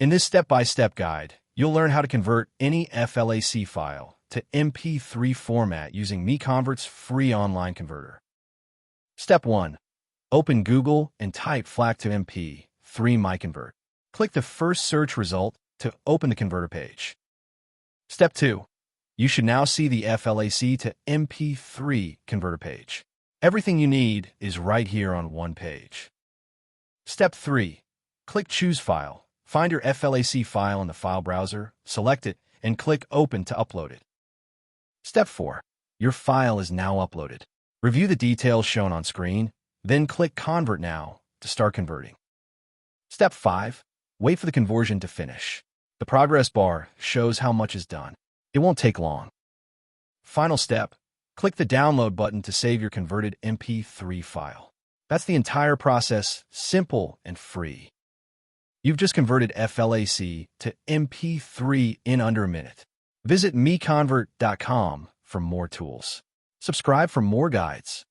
In this step-by-step guide, you'll learn how to convert any FLAC file to MP3 format using MiConvert's free online converter. Step 1. Open Google and type FLAC to MP3 MiConvert. Click the first search result to open the converter page. Step 2. You should now see the FLAC to MP3 converter page. Everything you need is right here on one page. Step 3. Click Choose File. Find your FLAC file in the file browser, select it, and click Open to upload it. Step 4. Your file is now uploaded. Review the details shown on screen, then click Convert Now to start converting. Step 5. Wait for the conversion to finish. The progress bar shows how much is done. It won't take long. Final step. Click the Download button to save your converted MP3 file. That's the entire process, simple and free. You've just converted FLAC to MP3 in under a minute. Visit MiConvert.com for more tools. Subscribe for more guides.